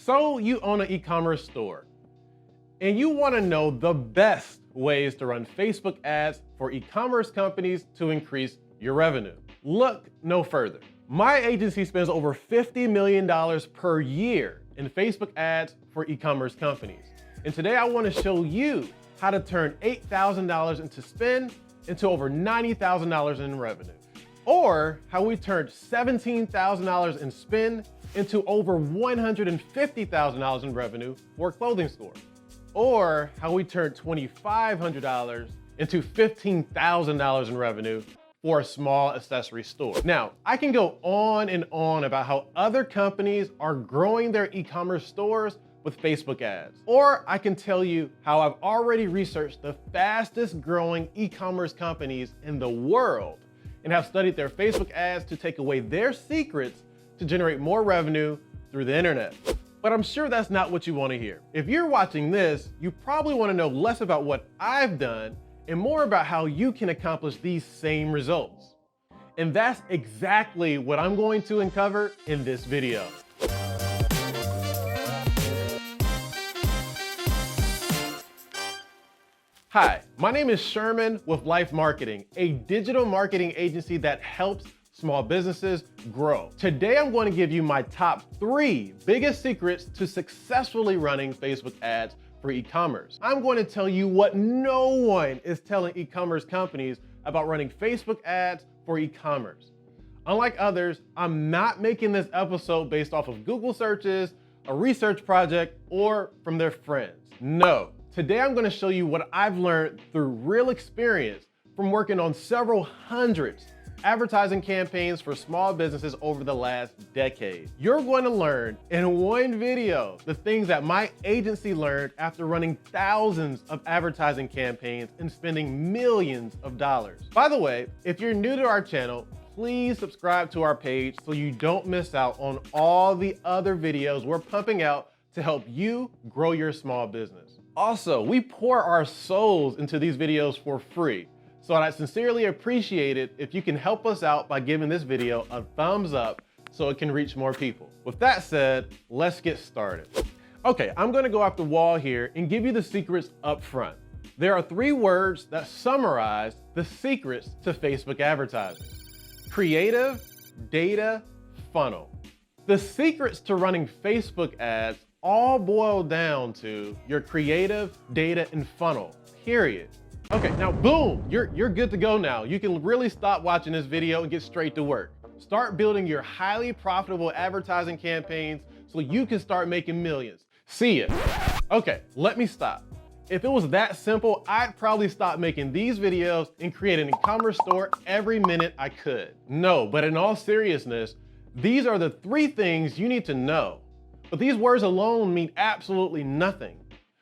So you own an e-commerce store and you want to know the best ways to run Facebook ads for e-commerce companies to increase your revenue. Look no further. My agency spends over $50 million per year in Facebook ads for e-commerce companies. And today I want to show you how to turn $8,000 into spend into over $90,000 in revenue. Or how we turned $17,000 in spend into over $150,000 in revenue for a clothing store. Or how we turned $2,500 into $15,000 in revenue for a small accessory store. Now, I can go on and on about how other companies are growing their e-commerce stores with Facebook ads. Or I can tell you how I've already researched the fastest growing e-commerce companies in the world and have studied their Facebook ads to take away their secrets to generate more revenue through the internet. But I'm sure that's not what you want to hear. If you're watching this, you probably want to know less about what I've done and more about how you can accomplish these same results. And that's exactly what I'm going to uncover in this video. Hi, my name is Sherman with LYFE Marketing, a digital marketing agency that helps small businesses grow. Today, I'm going to give you my top 3 biggest secrets to successfully running Facebook ads for e-commerce. I'm going to tell you what no one is telling e-commerce companies about running Facebook ads for e-commerce. Unlike others, I'm not making this episode based off of Google searches, a research project, or from their friends. No. Today, I'm going to show you what I've learned through real experience from working on several hundreds advertising campaigns for small businesses over the last decade. You're going to learn in one video the things that my agency learned after running thousands of advertising campaigns and spending millions of dollars. By the way, if you're new to our channel, please subscribe to our page so you don't miss out on all the other videos we're pumping out to help you grow your small business. Also, we pour our souls into these videos for free. So I'd sincerely appreciate it if you can help us out by giving this video a thumbs up so it can reach more people. With that said, let's get started. Okay, I'm gonna go off the wall here and give you the secrets up front. There are 3 words that summarize the secrets to Facebook advertising: creative, data, funnel. The secrets to running Facebook ads all boil down to your creative, data, and funnel, period. Okay, now boom, you're good to go now. You can really stop watching this video and get straight to work. Start building your highly profitable advertising campaigns so you can start making millions. See ya. Okay, let me stop. If it was that simple, I'd probably stop making these videos and create an e-commerce store every minute I could. No, but in all seriousness, these are the 3 things you need to know. But these words alone mean absolutely nothing.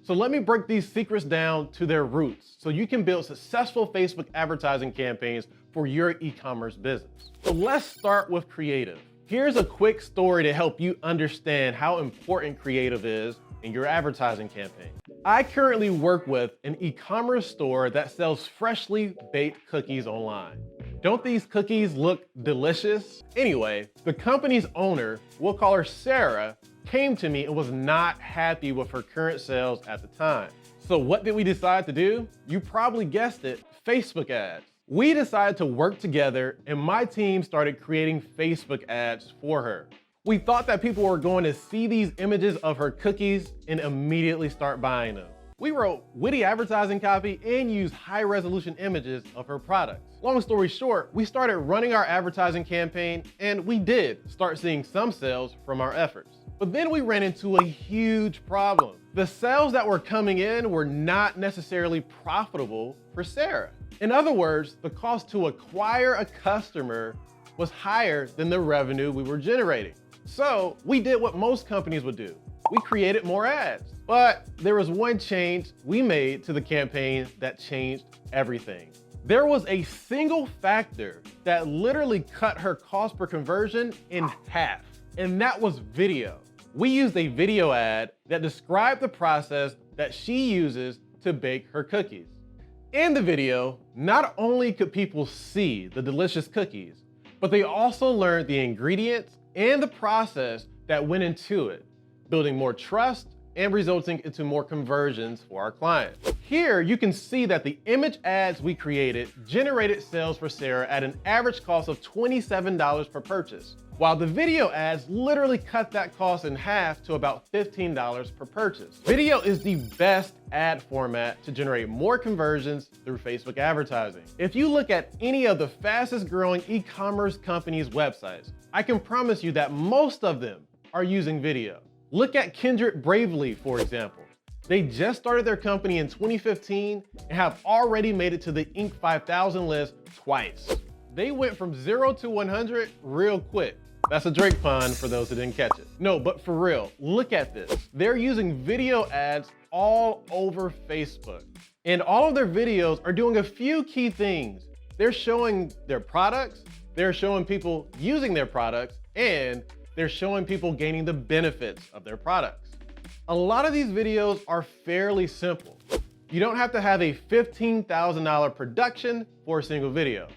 So let me break these secrets down to their roots so you can build successful Facebook advertising campaigns for your e-commerce business. So let's start with creative. Here's a quick story to help you understand how important creative is in your advertising campaign. I currently work with an e-commerce store that sells freshly baked cookies online. Don't these cookies look delicious? Anyway, the company's owner, we'll call her Sarah, came to me and was not happy with her current sales at the time. So what did we decide to do? You probably guessed it, Facebook ads. We decided to work together and my team started creating Facebook ads for her. We thought that people were going to see these images of her cookies and immediately start buying them. We wrote witty advertising copy and used high-resolution images of her products. Long story short, we started running our advertising campaign and we did start seeing some sales from our efforts. But then we ran into a huge problem. The sales that were coming in were not necessarily profitable for Sarah. In other words, the cost to acquire a customer was higher than the revenue we were generating. So we did what most companies would do. We created more ads. But there was one change we made to the campaign that changed everything. There was a single factor that literally cut her cost per conversion in half, and that was video. We used a video ad that described the process that she uses to bake her cookies. In the video, not only could people see the delicious cookies, but they also learned the ingredients and the process that went into it. building more trust and resulting into more conversions for our clients. Here, you can see that the image ads we created generated sales for Sarah at an average cost of $27 per purchase, while the video ads literally cut that cost in half to about $15 per purchase. Video is the best ad format to generate more conversions through Facebook advertising. If you look at any of the fastest growing e-commerce companies' websites, I can promise you that most of them are using video. Look at Kindred Bravely, for example. They just started their company in 2015 and have already made it to the Inc. 5000 list twice. They went from 0 to 100 real quick. That's a Drake pun for those who didn't catch it. No, but for real, look at this. They're using video ads all over Facebook. And all of their videos are doing a few key things. They're showing their products, they're showing people using their products, and they're showing people gaining the benefits of their products. A lot of these videos are fairly simple. You don't have to have a $15,000 production for a single video.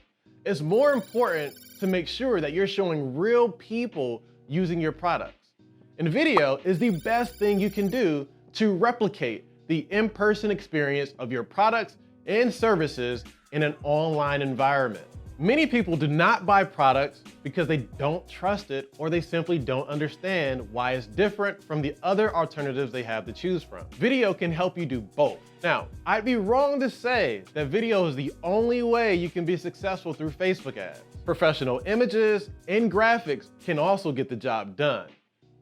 It's more important to make sure that you're showing real people using your products. And video is the best thing you can do to replicate the in-person experience of your products and services in an online environment. Many people do not buy products because they don't trust it or they simply don't understand why it's different from the other alternatives they have to choose from. Video can help you do both. Now, I'd be wrong to say that video is the only way you can be successful through Facebook ads. Professional images and graphics can also get the job done.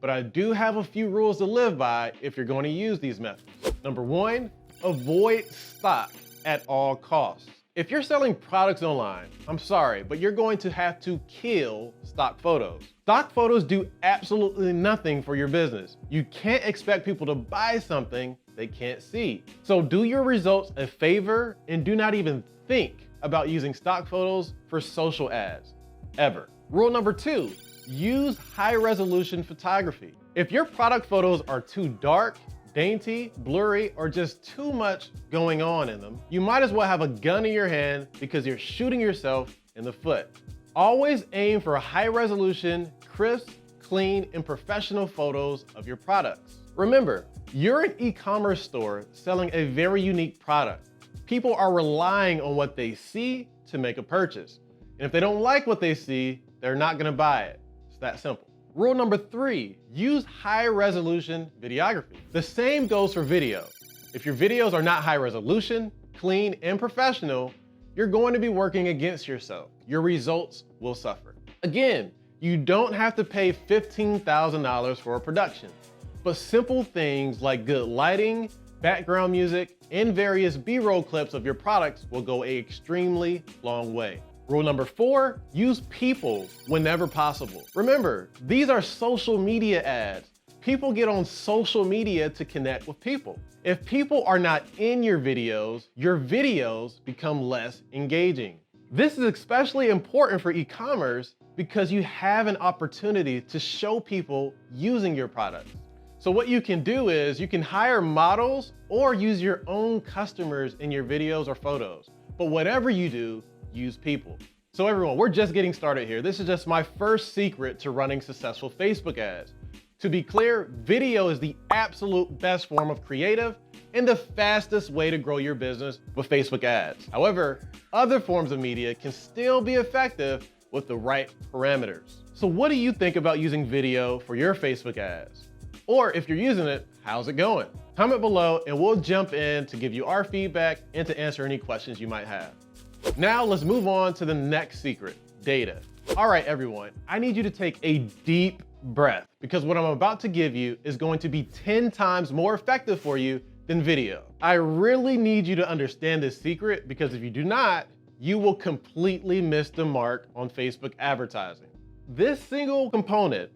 But I do have a few rules to live by if you're going to use these methods. Number one, avoid stock at all costs. If you're selling products online, I'm sorry, but you're going to have to kill stock photos. Stock photos do absolutely nothing for your business. You can't expect people to buy something they can't see. So do your results a favor and do not even think about using stock photos for social ads, ever. Rule number two, use high resolution photography. If your product photos are too dark, dainty, blurry, or just too much going on in them, you might as well have a gun in your hand because you're shooting yourself in the foot. Always aim for high resolution, crisp, clean, and professional photos of your products. Remember, you're an e-commerce store selling a very unique product. People are relying on what they see to make a purchase. And if they don't like what they see, they're not gonna buy it. It's that simple. Rule number three, use high resolution videography. The same goes for video. If your videos are not high resolution, clean, and professional, you're going to be working against yourself. Your results will suffer. Again, you don't have to pay $15,000 for a production, but simple things like good lighting, background music, and various B-roll clips of your products will go an extremely long way. Rule number four, use people whenever possible. Remember, these are social media ads. People get on social media to connect with people. If people are not in your videos become less engaging. This is especially important for e-commerce because you have an opportunity to show people using your products. So what you can do is you can hire models or use your own customers in your videos or photos. But whatever you do, use people. So everyone, we're just getting started here. This is just my first secret to running successful Facebook ads. To be clear, video is the absolute best form of creative and the fastest way to grow your business with Facebook ads. However, other forms of media can still be effective with the right parameters. So what do you think about using video for your Facebook ads? Or if you're using it, how's it going? Comment below and we'll jump in to give you our feedback and to answer any questions you might have. Now let's move on to the next secret, data. All right, everyone, I need you to take a deep breath because what I'm about to give you is going to be 10 times more effective for you than video. I really need you to understand this secret because if you do not, you will completely miss the mark on Facebook advertising. This single component,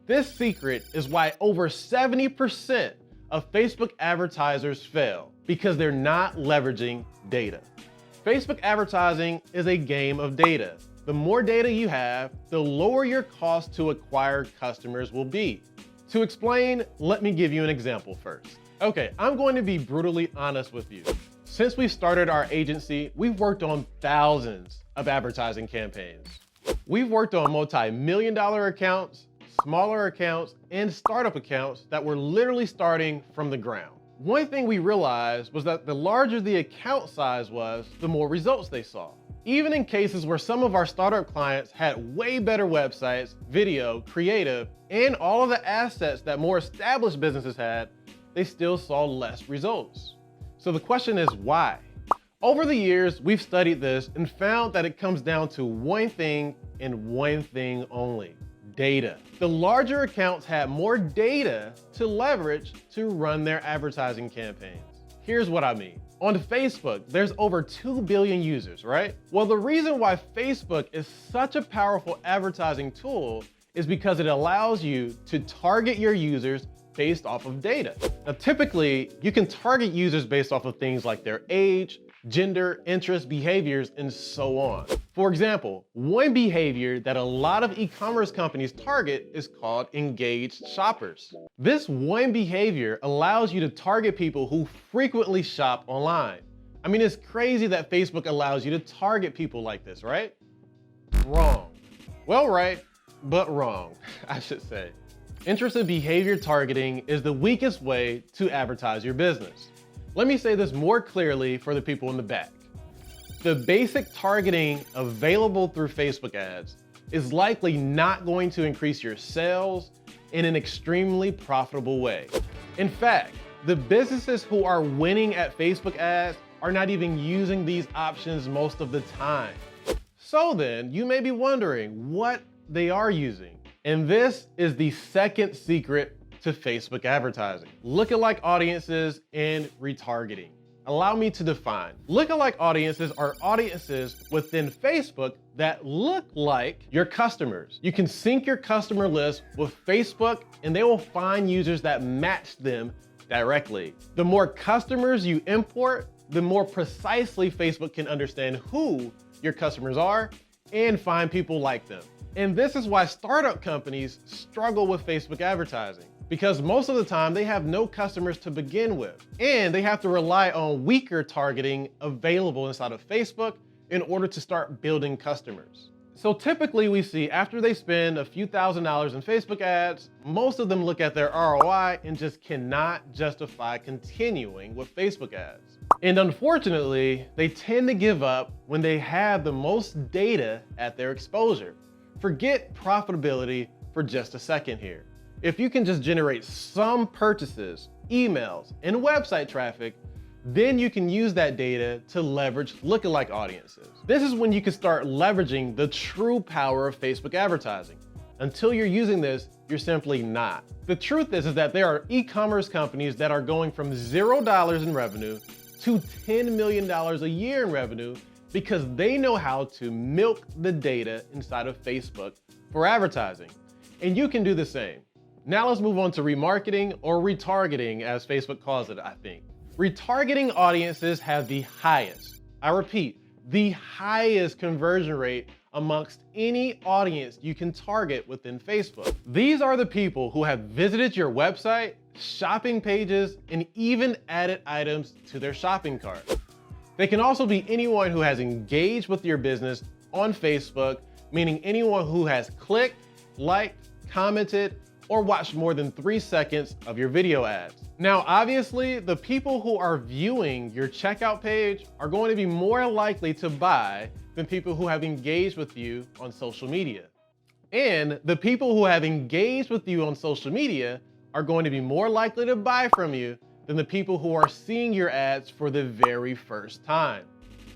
this secret is why over 70% of Facebook advertisers fail because they're not leveraging data. Facebook advertising is a game of data. The more data you have, the lower your cost to acquire customers will be. To explain, let me give you an example first. Okay, I'm going to be brutally honest with you. Since we started our agency, we've worked on thousands of advertising campaigns. We've worked on multi-million-dollar accounts, smaller accounts and startup accounts that were literally starting from the ground. One thing we realized was that the larger the account size was, the more results they saw. Even in cases where some of our startup clients had way better websites, video, creative, and all of the assets that more established businesses had, they still saw less results. So the question is why? Over the years, we've studied this and found that it comes down to one thing and one thing only: data. The larger accounts had more data to leverage to run their advertising campaigns. Here's what I mean. On Facebook, there's over 2 billion users, right? Well, the reason why Facebook is such a powerful advertising tool is because it allows you to target your users based off of data. Now, typically, you can target users based off of things like their age, gender, interests, behaviors, and so on. For example, one behavior that a lot of e-commerce companies target is called engaged shoppers. This one behavior allows you to target people who frequently shop online. I mean, it's crazy that Facebook allows you to target people like this, right? Wrong. Well, right, but wrong, I should say. Interest and behavior targeting is the weakest way to advertise your business. Let me say this more clearly for the people in the back. The basic targeting available through Facebook ads is likely not going to increase your sales in an extremely profitable way. In fact, the businesses who are winning at Facebook ads are not even using these options most of the time. So then, you may be wondering what they are using. And this is the second secret to Facebook advertising: lookalike audiences and retargeting. Allow me to define. Lookalike audiences are audiences within Facebook that look like your customers. You can sync your customer list with Facebook and they will find users that match them directly. The more customers you import, the more precisely Facebook can understand who your customers are and find people like them. And this is why startup companies struggle with Facebook advertising, because most of the time they have no customers to begin with, and they have to rely on weaker targeting available inside of Facebook in order to start building customers. So typically we see after they spend a few $1,000s in Facebook ads, most of them look at their ROI and just cannot justify continuing with Facebook ads. And unfortunately, they tend to give up when they have the most data at their exposure. Forget profitability for just a second here. If you can just generate some purchases, emails, and website traffic, then you can use that data to leverage lookalike audiences. This is when you can start leveraging the true power of Facebook advertising. Until you're using this, you're simply not. The truth is that there are e-commerce companies that are going from $0 in revenue to $10 million a year in revenue because they know how to milk the data inside of Facebook for advertising. And you can do the same. Now let's move on to remarketing, or retargeting as Facebook calls it, I think. Retargeting audiences have the highest, I repeat, the highest conversion rate amongst any audience you can target within Facebook. These are the people who have visited your website, shopping pages, and even added items to their shopping cart. They can also be anyone who has engaged with your business on Facebook, meaning anyone who has clicked, liked, commented, or watched more than 3 seconds of your video ads. Now, obviously, the people who are viewing your checkout page are going to be more likely to buy than people who have engaged with you on social media. And the people who have engaged with you on social media are going to be more likely to buy from you than the people who are seeing your ads for the very first time.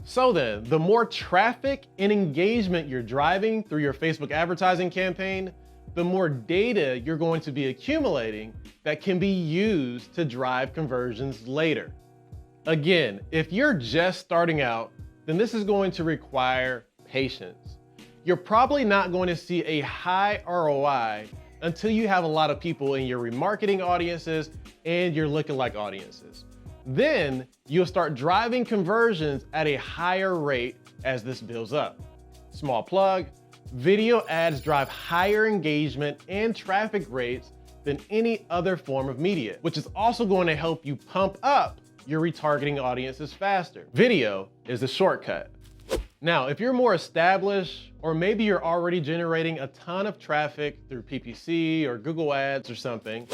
So then, the more traffic and engagement you're driving through your Facebook advertising campaign, the more data you're going to be accumulating that can be used to drive conversions later. Again, if you're just starting out, then this is going to require patience. You're probably not going to see a high ROI until you have a lot of people in your remarketing audiences and your lookalike audiences. Then you'll start driving conversions at a higher rate as this builds up. Small plug, video ads drive higher engagement and traffic rates than any other form of media, which is also going to help you pump up your retargeting audiences faster. Video is the shortcut. Now, if you're more established, or maybe you're already generating a ton of traffic through PPC or Google Ads or something,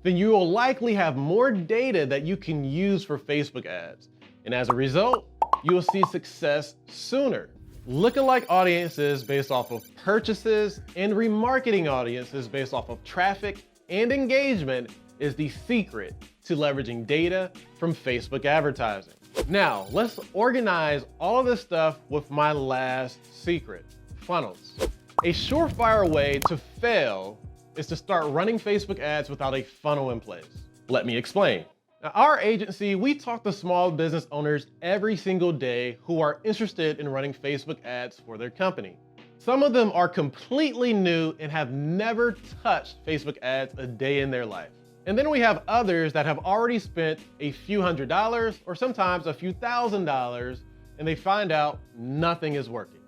then you will likely have more data that you can use for Facebook ads. And as a result, you will see success sooner. Lookalike audiences based off of purchases and remarketing audiences based off of traffic and engagement is the secret to leveraging data from Facebook advertising. Now, let's organize all of this stuff with my last secret, funnels. A surefire way to fail is to start running Facebook ads without a funnel in place. Let me explain. Now, our agency, we talk to small business owners every single day who are interested in running Facebook ads for their company. Some of them are completely new and have never touched Facebook ads a day in their life. And then we have others that have already spent a few $100s or sometimes a few $1,000s, and they find out nothing is working.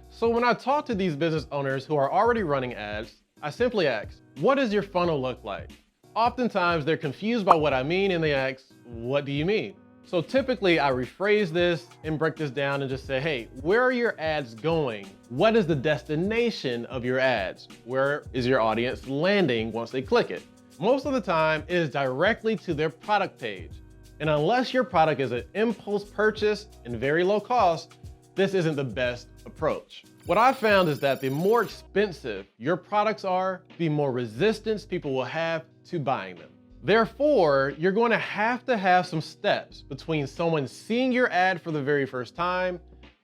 So when I talk to these business owners who are already running ads, I simply ask, what does your funnel look like? Oftentimes they're confused by what I mean and they ask, what do you mean? So typically I rephrase this and break this down and just say, hey, where are your ads going? What is the destination of your ads? Where is your audience landing once they click it? Most of the time it is directly to their product page. And unless your product is an impulse purchase and very low cost, this isn't the best approach. What I found is that the more expensive your products are, the more resistance people will have to buying them. Therefore, you're going to have some steps between someone seeing your ad for the very first time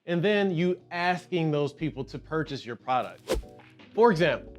and then you asking those people to purchase your product. For example,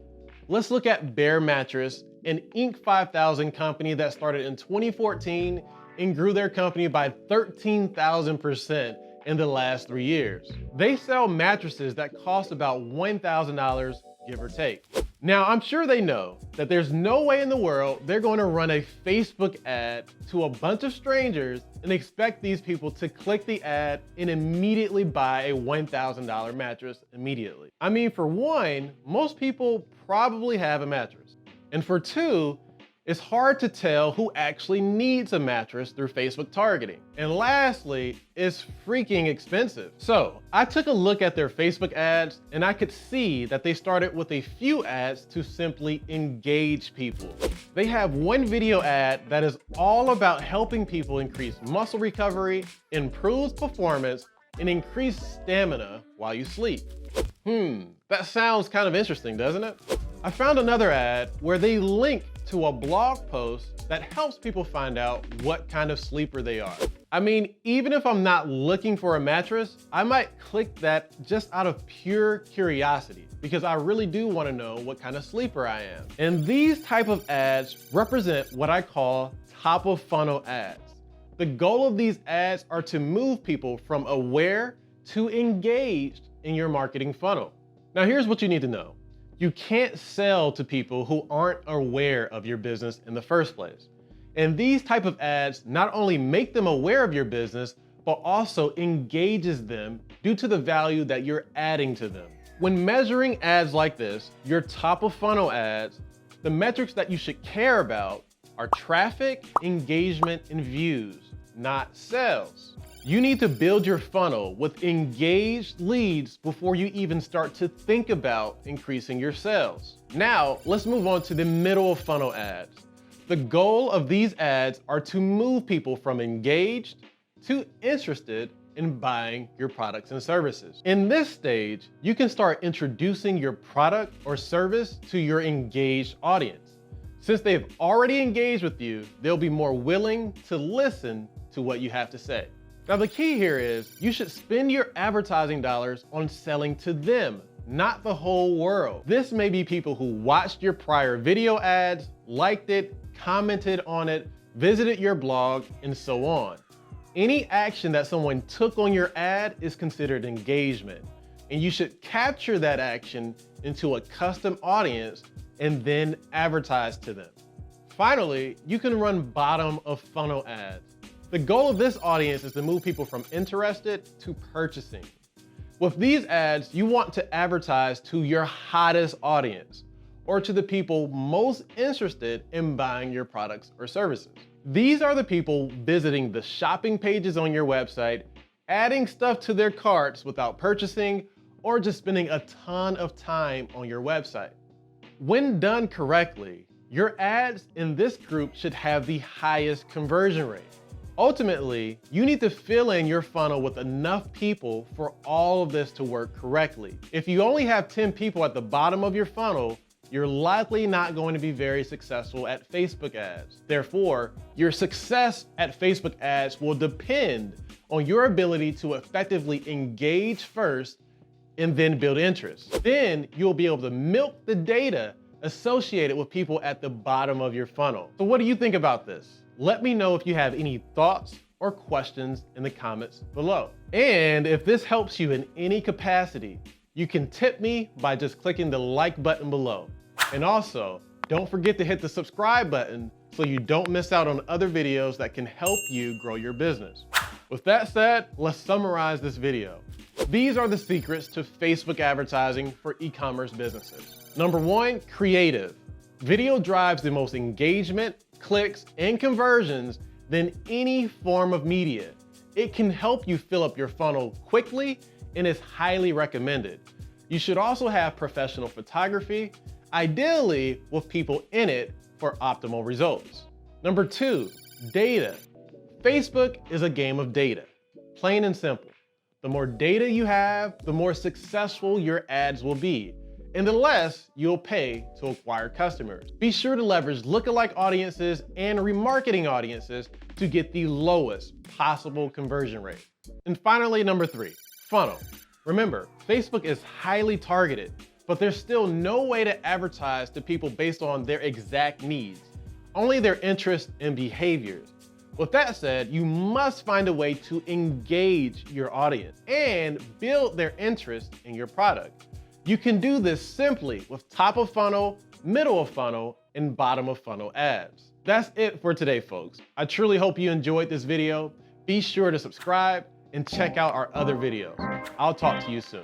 let's look at Bear Mattress, an Inc. 5000 company that started in 2014 and grew their company by 13,000% in the last 3 years. They sell mattresses that cost about $1,000, give or take. Now, I'm sure they know that there's no way in the world they're going to run a Facebook ad to a bunch of strangers and expect these people to click the ad and immediately buy a $1,000 mattress immediately. I mean, for one, most people probably have a mattress. And for two, it's hard to tell who actually needs a mattress through Facebook targeting. And lastly, it's freaking expensive. So I took a look at their Facebook ads and I could see that they started with a few ads to simply engage people. They have one video ad that is all about helping people increase muscle recovery, improves performance, and increase stamina while you sleep. That sounds kind of interesting, doesn't it? I found another ad where they link to a blog post that helps people find out what kind of sleeper they are. I mean, even if I'm not looking for a mattress, I might click that just out of pure curiosity because I really do want to know what kind of sleeper I am. And these type of ads represent what I call top of funnel ads. The goal of these ads are to move people from aware to engaged in your marketing funnel. Now here's what you need to know. You can't sell to people who aren't aware of your business in the first place. And these type of ads not only make them aware of your business, but also engages them due to the value that you're adding to them. When measuring ads like this, your top of funnel ads, the metrics that you should care about are traffic, engagement, and views, not sales. You need to build your funnel with engaged leads before you even start to think about increasing your sales. Now, let's move on to the middle of funnel ads. The goal of these ads are to move people from engaged to interested in buying your products and services. In this stage, you can start introducing your product or service to your engaged audience. Since they've already engaged with you, they'll be more willing to listen to what you have to say. Now the key here is you should spend your advertising dollars on selling to them, not the whole world. This may be people who watched your prior video ads, liked it, commented on it, visited your blog, and so on. Any action that someone took on your ad is considered engagement, and you should capture that action into a custom audience and then advertise to them. Finally, you can run bottom of funnel ads. The goal of this audience is to move people from interested to purchasing. With these ads, you want to advertise to your hottest audience or to the people most interested in buying your products or services. These are the people visiting the shopping pages on your website adding stuff to their carts without purchasing, or just spending a ton of time on your website. When done correctly, your ads in this group should have the highest conversion rate. Ultimately, you need to fill in your funnel with enough people for all of this to work correctly. If you only have 10 people at the bottom of your funnel, you're likely not going to be very successful at Facebook ads. Therefore, your success at Facebook ads will depend on your ability to effectively engage first and then build interest. Then you'll be able to milk the data associated with people at the bottom of your funnel. So what do you think about this? Let me know if you have any thoughts or questions in the comments below. And if this helps you in any capacity, you can tip me by just clicking the like button below. And also, don't forget to hit the subscribe button so you don't miss out on other videos that can help you grow your business. With that said, let's summarize this video. These are the secrets to Facebook advertising for e-commerce businesses. Number 1, creative. Video drives the most engagement, clicks, and conversions than any form of media. It can help you fill up your funnel quickly and is highly recommended. You should also have professional photography, ideally with people in it for optimal results. Number 2, data. Facebook is a game of data, plain and simple. The more data you have, the more successful your ads will be, and the less you'll pay to acquire customers. Be sure to leverage lookalike audiences and remarketing audiences to get the lowest possible conversion rate. And finally, number 3, funnel. Remember, Facebook is highly targeted, but there's still no way to advertise to people based on their exact needs, only their interests and behaviors. With that said, you must find a way to engage your audience and build their interest in your product. You can do this simply with top of funnel, middle of funnel, and bottom of funnel ads. That's it for today, folks. I truly hope you enjoyed this video. Be sure to subscribe and check out our other videos. I'll talk to you soon.